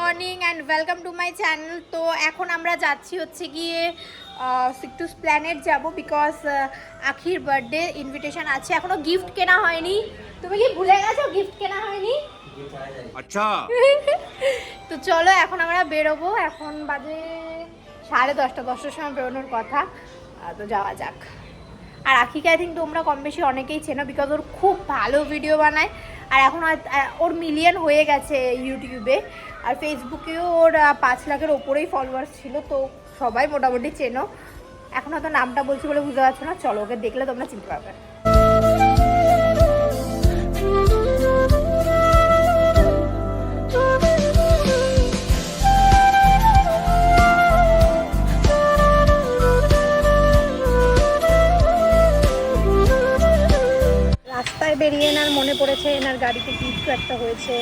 Morning and welcome to my channel. তো এখন আমরা যাচ্ছি হচ্ছে গিয়ে সিকটুস প্ল্যানেট যাব, বিকজ আখির বার্থডে ইনভিটেশন আছে। এখনো গিফট কেনা হয়নি। তুমি কি ভুলে গেছো গিফট কেনা হয়নি? আচ্ছা। তো চলো এখন আমরা বেরোবো। এখন বাজে 10:30, 10টার সময় বেরোনোর কথা। তো যাওয়া যাক। আর আখিকে আই থিঙ্ক তোমরা কম বেশি অনেকেই চেনো, বিকজ ওর খুব ভালো ভিডিও বানায়। আর এখন ওর মিলিয়ন হয়ে গেছে ইউটিউবে, আর ফেসবুকেও ওর 5 লাখের ওপরেই ফলোয়ার্স ছিল। তো সবাই মোটামুটি চেনো। এখন হয়তো নামটা বলছি বলে বুঝতে পারছো না, চলো ওকে দেখলে তোমরা চিনতে পারবে। রাস্তায় বেরিয়ে এনার মনে পড়েছে এনার গাড়িতে কিছু একটা হয়েছে,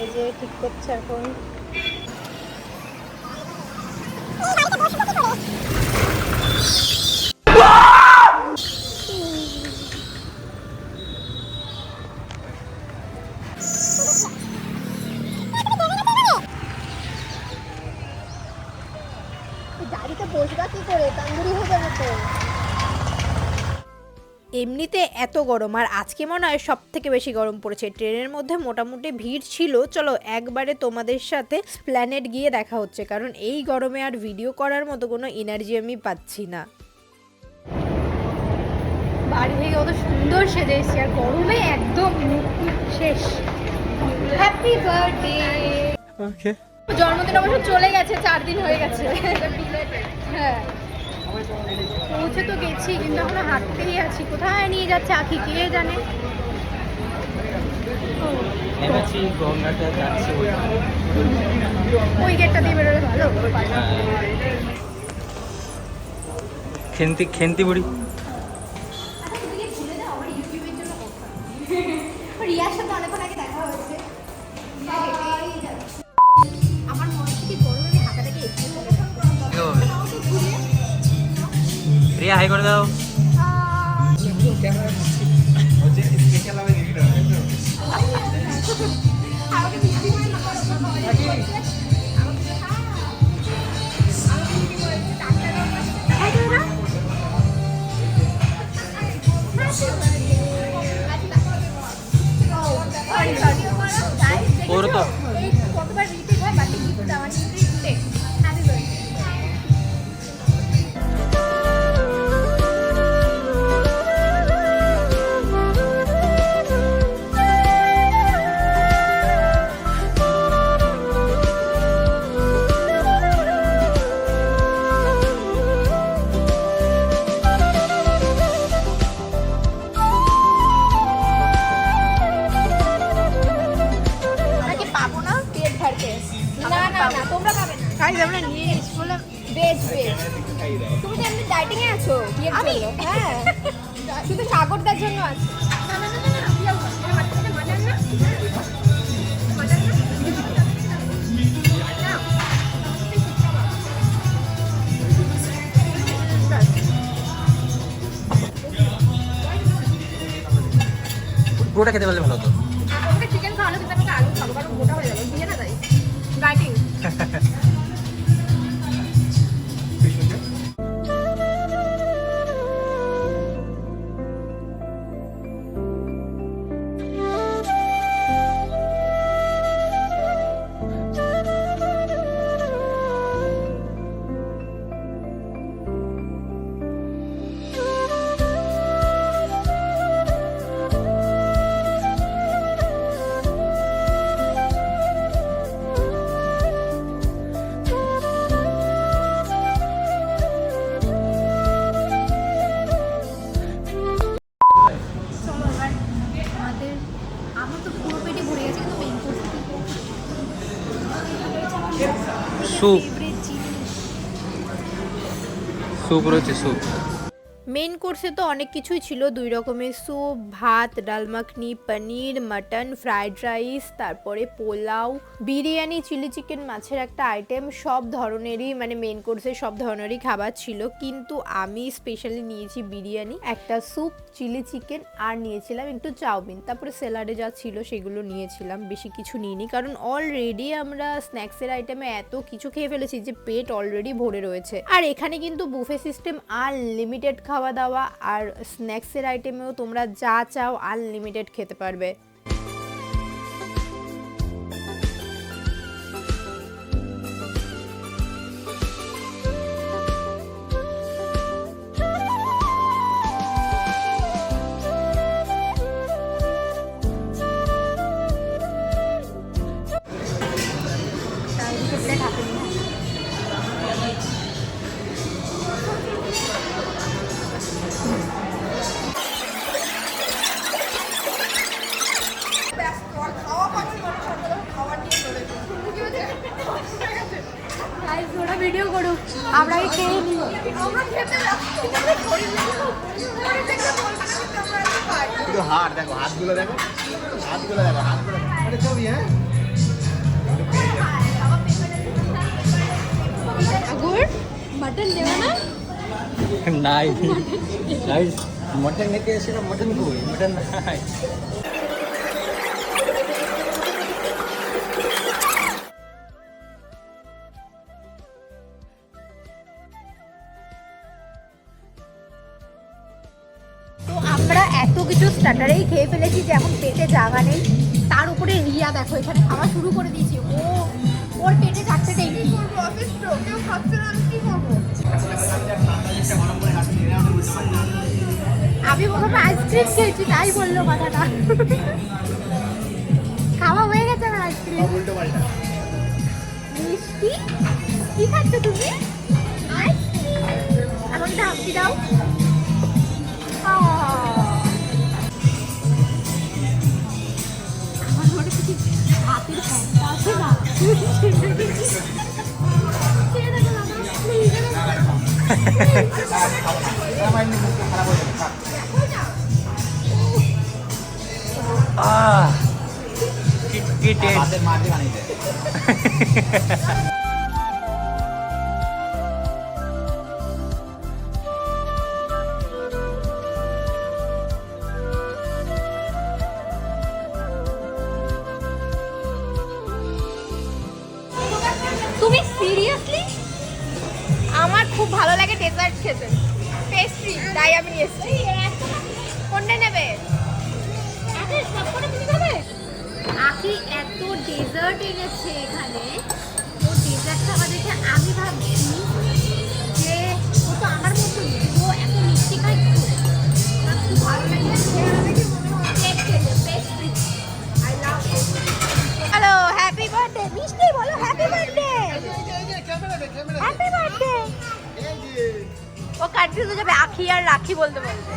এই যে ঠিক করছে এখন। গাড়িতে বসবা কি করে, তান্দুরি হয়ে যাবে তো। এমনিতে এত গরম, আর আজকে মনে হয় সব থেকে বেশি গরম পড়েছে। ট্রেনের মধ্যে মোটামুটি ভিড় ছিল। চলো একবারে তোমাদের সাথে প্ল্যানেট গিয়ে দেখা হচ্ছে, কারণ এই গরমে আর ভিডিও করার মতো কোনো এনার্জি আমি পাচ্ছি না। বাড়ি থেকে কত সুন্দর সেজে এসেছি, আর গরমে একদম শেষ। Happy birthday. ওকে। জন্মদিন অবশ্য চলে গেছে, 4 দিন হয়ে গেছে। হ্যাঁ পৌঁছে তো গেছি, কিন্তু আমরা হাঁটতেই আছি। কোথায় নিয়ে যাচ্ছে আখি কে জানে। ওই গেটটা দিয়ে বেরোলে ভালো। খেন্তি বুড়ি। রিয়ার সাথে অনেকক্ষণ আগে দেখা হয়েছে। আমার মনে হচ্ছে কি গরমে আমি হাঁটাটাকে একটু রিয়া হাই করে দাও। ওর তো কতবার রিপিট হয়, বাকি গিফট দেওয়া নিতে। Happy birthday. আমরা নিয়ে নিচ্ছি বললাম ভেজ ভেজ। তুমি তো এমনি ডায়েটিং এ আছো? আমি হ্যাঁ শুধু সাগরদার জন্য আছে। পুরোটা খেতে পারলে ভালো হতো। আমাকে চিকেন খাওয়ানো, কিন্তু আমাকে আলু খাবো, কারণ মোটা হয়ে যাবে। দিয়ে না তাই ডায়েটিং। স্যুপ রয়েছে, স্যুপ। মেন কোর্সে তো অনেক কিছুই ছিল, 2 রকমের স্যুপ, ভাত, ডাল মাখনি, পনির, মাটন, ফ্রাইড রাইস, তারপরে পোলাও, বিরিয়ানি, চিলি চিকেন, মাছের একটা আইটেম, সব ধরনেরই মানে মেন কোর্সে সব ধরনেরই খাবার ছিল। কিন্তু আমি স্পেশালি নিয়েছি বিরিয়ানি, একটা স্যুপ, চিলি চিকেন আর নিয়েছিলাম একটু চাউমিন, তারপরে স্যালাডে যা ছিল সেগুলো নিয়েছিলাম, বেশি কিছু নিইনি কারণ অলরেডি আমরা স্ন্যাক্সের আইটেমে এত কিছু খেয়ে ফেলেছি যে পেট অলরেডি ভরে রয়েছে। আর এখানে কিন্তু বুফে সিস্টেম, আনলিমিটেড খাওয়া দাওয়া, আর স্ন্যাক্সের আইটেমেও তোমরা যা চাও আনলিমিটেড খেতে পারবে। ভিডিও করুক, আমরা খেয়ে নিই। একটু হাত দেখো, হাতগুলো দেখো, হাতগুলো দেখো, হাতগুলো আরে ছবি হ্যাঁ গুড মটন দেবে না? নাই গাইস, মটন নিতে এসেছিলাম, মটন কই? মটন নাই। তো আমরা এত কিছু স্টার্টারেই খেয়ে ফেলেছি যে এখন পেটে জায়গা নেই। তার উপরে রিয়া দেখো এখানে খাওয়া শুরু করে দিয়েছি, ওর পেটে থাকতেই নেই। কেউ খাচ্ছে না, আমি কি করবো? আমি প্রথমে আইসক্রিম খেয়েছি তাই বললো কথাটা। খাওয়া হয়ে গেছে আমার আইসক্রিম। উল্টো পাল্টা মিষ্টি কি খাচ্ছ তুমি? আইসক্রিম। আমাকে ঢাকি দাও। আমার মনে কিছু হাতের ফ্যানটা আছে না, কি টেস্ট! হাতের মাঝে বানিয়ে দেয়। তুমি সিরিয়াসলি? আমার খুব ভালো লাগে ডেজার্ট খেতে, পেস্ট্রি, তাই আমি নিয়ে এসেছি। কোনটা নেবে? আখি এত ডেজার্ট এনেছে এখানে, ও ডেজার্ট খাওয়া দেখে আমি ভাবছি যে ও তো আমার মতোই, ও এত মিষ্টি খায় কি করে? আমার খুব ভালো লাগে pastry. I love hello, happy birthday মিষ্টি, বলো হ্যাপি বার্থডে, হ্যাপি বার্থডে। ও কনফিউজ হয়ে যাবে আখি আর রাখি বলতে বলতে।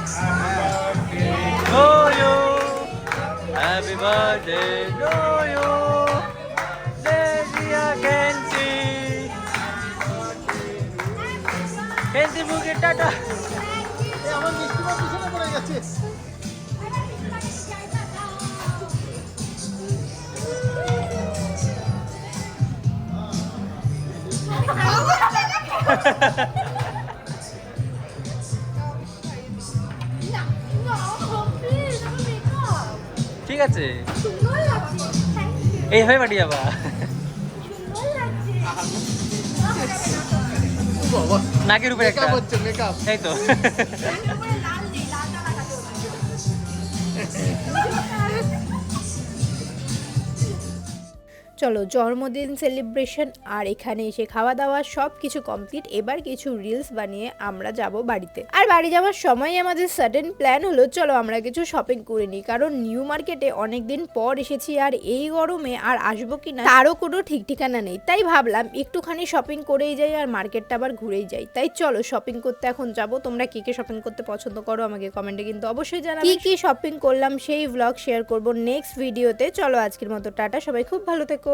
Happy birthday to you. Lesia Kensi. Kensi buke tata. আমার মিষ্টি মা পিছনে পড়ে গেছে। ঠিক আছে, এইভাবে বাড়ি যাবা। নাকের উপরে একটা মেকআপ হচ্ছে, মেকআপ। এই তো। চলো জন্মদিন সেলিব্রেশন আর এখানে এসে খাওয়া দাওয়া সব কিছু কমপ্লিট। এবার কিছু রিলস বানিয়ে আমরা যাব বাড়িতে। আর বাড়ি যাওয়ার সময় আমাদের সাডেন প্ল্যান হলো চলো আমরা কিছু শপিং করে নিই, কারণ নিউ মার্কেটে অনেকদিন পর এসেছি আর এই গরমে আর আসবো কিনা তারও কোনো ঠিক ঠিকানা নেই। তাই ভাবলাম একটুখানি শপিং করেই যাই আর মার্কেটটা আবার ঘুরেই যাই। তাই চলো শপিং করতে এখন যাব। তোমরা কি কি শপিং করতে পছন্দ করো আমাকে কমেন্টে কিন্তু অবশ্যই জানাবে। কি কি শপিং করলাম সেই ব্লগ শেয়ার করব নেক্সট ভিডিওতে। চলো আজকের মতো টাটা, সবাই খুব ভালো থেকো।